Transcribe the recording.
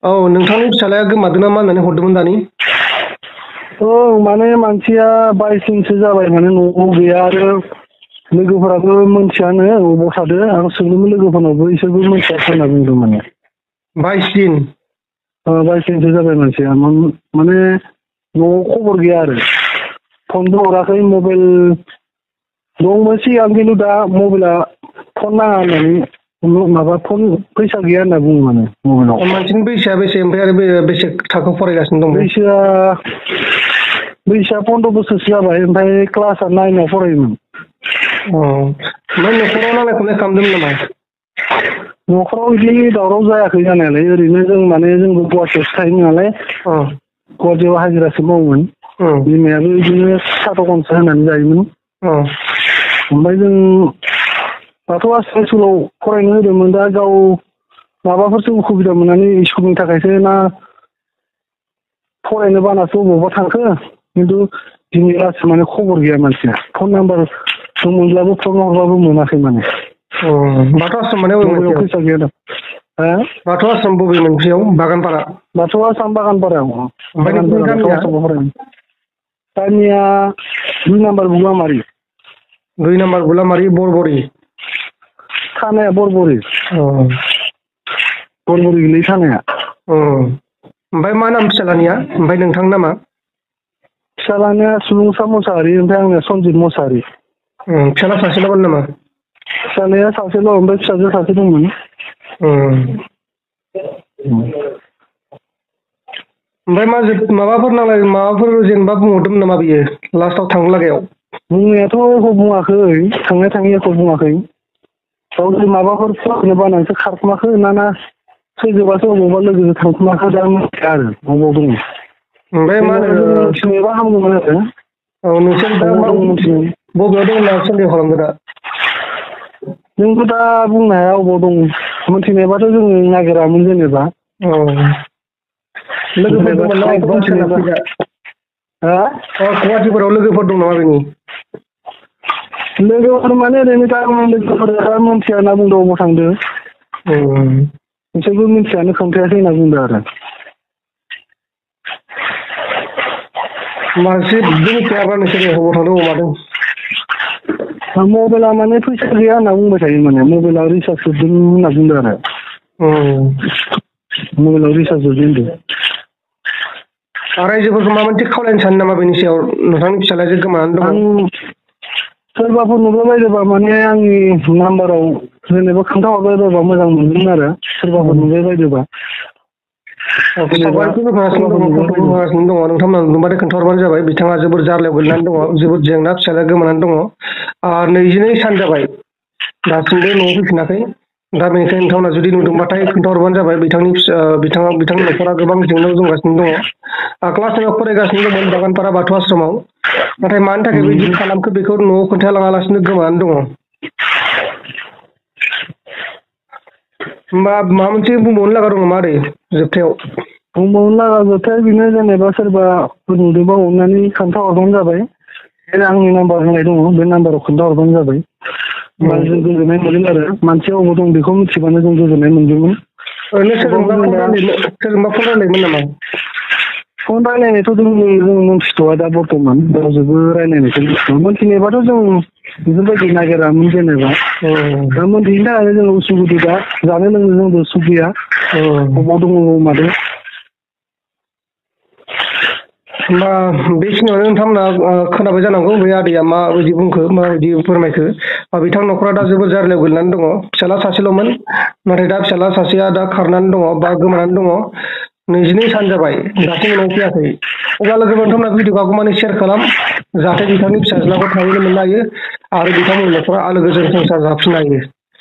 औ नोंथांनि फिसालाया गोमादों नामा होननानै हरदोंमोन दानि। औ माने मानसिया 22 दिनसो जाबाय माने न'आव गैया आरो लोगोफोराबो मोनथियानो अबाव थादो आं सोंदोंमोन लोगोफोरनावबो इसोरबो मोनथियासै होनना बुंदों माने। 22 दिन। 22 दिनसो जाबाय मानसिया माने न'आव खबर गैया आरो फनबो हराखै मबाइल दंमोन सिगां खिन्थु दा मबाइला फन नाङा होननानै माबा फन फैसा गैया होनना बुङो माने मबाइलाव। मानसिनि बैसोआ बेसे ओमफ्राय आरो बेसे थाखोआव फरायगासिनो दं? बैसोआ 15 बोसोरसो जाबाय ओमफ्राय क्लासआ 9आव फरायोमोन। ओमफ्राय न'खराव नांलाय खमलाय खालामदोंमोन नामा? न'खराव बिदि दावराव जायाखै जानायालाय ओरैनो जोंबो गुवाहाटियावसो थायो नालाय गुवाहाटियाव हाजिरासो मावोमोन। बिमायाबो बिदिनो साहा दखानसो होनानै जायोमोन। ओमफ्राय जों दाथ' आसाम स्कुलाव फरायनो होदोंमोन दा गाव माबाफोरसो उसुबिदा मोननानै स्कुलनि थाखायसो ना फरायनो बानासो अबावबा थांखो खिन्थु दिनैलासिम माने खबर गैया मानसिया फन नाम्बार मोनब्लाबो फन हरबाबो मोनाखै माने। बाथौ आश्रम माने बबे मबाइलाव मोनसेयाव? फैसा गैया दा। बाथौ आश्रम बबे मोनसेयाव? बागानपारा। बाथौ आश्रम बागानपारायाव। ओमफ्राय नोंसिनि गामिया? गामिया 2 नाम्बार बुगामारि। 2 नाम्बार बुलामारि बरबरि। थानाया बरबरि। बरबरि गोलैयो थानाया। ओमफ्राय मा नाम फिसालानिया? ओमफ्राय नोंथांनि नामा? फिसालानिया सुबुंसा मुसाहारि ओमफ्राय आंनिया सनजिब मुसाहारि। फिसाला सासेल'मोन नामा? फिसालाया सासेल' ओमफ्राय फिसाजो सासे दंमोन। ओमफ्राय माबाफोर जेनेबा बुंहरदोंमोन नामा बियो लास्टआव थांनो लागायाव? बुंनायाथ' एख' बुङाखै थाङै एख' बुङाखै। गावसोर माबाफोर फरायनो बानानैसो खारखुमाखो ना सोरजोंबासो अबावबा लोगोजों थांखुमाखो दा मिथिया आरो बबाव दङ। ओमफ्राय मा होनो मिथिनायबा हामगौमोन आरो। औ नोंसोर दा बबेयाव दं होनना सन्देह खालामदों दा? जोंथ' दा बुंनो हाया अबाव दं मोनथिनायबाथ' जों नागिरामोन जेनेबा। लोगोफोर दंमोन नामा अबेबा सोनाबखै दा? गुवाहाटिफोराव लोगोफोर दं नामा बिनि? लोगोफोर माने ओरैनो गामिनि लोगोफोरा मोनथिया होनना बुंदों अबाव थांदों। बिसोरबो मिथियानो खोन्थायाखै होनना बुंदों आरो। जेबो मिथियाबा नोंसोरो अबाव थांदों अबाव मादों? मबाइला माने फैसा गैया होनना बुंबाय थायो माने मबाइला रिसार्ज जोबदों होनना बुंदों आरो। मबाइलाव रिसार्ज जोबदों होनदों। रायजोफोरखौ माबा मोनसे खावलायनो सानो नामा बेनि सायाव नोंथांनि फिसालाया जे गोमानानै दङ? सोरबाफोर नुबायबायदोबा माने आंनि नाम्बाराव जेनेबा खोन्थाहरबायबायबा मोजां मोनगोन आरो सोरबाफोर नुबायबायदोबा। सावगारिखौ होगासिनो दङ फट'बो होगासिनो दङ नोंथांमोना नुबाथाय खोन्थाहरबानो जाबाय बिथाङा जोबोर जार्लायाव गोलैनानै दङ जोबोद जेंना फिसालाया गोमानानै दङ। 22 सान जाबाय दासिमबो न'आव फैफिनाखै। दा बेनिखायनो नोंथांमोना जुदि नुदोंबाथाय खोन्थाहरबानो जाबाय बिथांनि न'खरा गोबां जेंनायाव दंगासिनो दङ। क्लास 9आव फरायगासिनो दंमोन बागानपारा बाथौ आश्रमाव। नाथाय मानि थाखाय बिदि खालामखो बेखौ न'आव खोन्थालाङालासिनो गोमानानै दङ। होमबा माबा मोनसे बुंबावनो लागा दं नामा ओरै जोबथायाव? बुंबावनो लागा जोबथाया बेनो जेनेबा सोरबाफोर नुदोंबा अननानै खोन्थाहरबानो जाबाय। आंनि नाम्बार होनाय दङ बे नाम्बाराव खोन्थाहरबानो जाबाय। होमबा जों गोजोननाय मोनगोन आरो मानसिया अबाव दं बेखौ मिथिबानो जों गोजोननाय मोनगौमोन। ओरैनो सोरजोंबा फन रायज्लायोमोन नामा? फन रायज्लायनायथ' जों मोनथिथ'आ दा बर्थमान रावजोंबो रायज्लायनायखौ मिथिथ'आ मोनथिनायबाथ' जों बेफोरबायदि नागिरामोन जेनेबा दा मोनथिनो थाखायनो जों उसुबिदा जानो लोंनो जोंबो सुख गैया अबाव दङ अबाव मादों। होमबा बेखिनियावनो नोंथांमोना खोनाबाय जानांगौ बे आदैया माबायदि बुंखो माबायदि फोरमायखो। बिथांनि न'खरा दा जोबोद जार्लायाव गोलैनानै दङ फिसाला सासेल'मोन नाथाय दा फिसाला सासेया दा खारनानै दङ बा गोमानानै दङ। 22 सान जाबाय दासिमबो न'आव फैयाखै। अब्ला लोगो नोंथांमोना भिडिअखौ हागौमानि सेयार खालाम जाहाथे बिथांनि फिसाज्लाखौ थाबैनो मोननो हायो आरो बिथांमोननि न'खरा आलो गोजोन संसार जाफिननो हायो।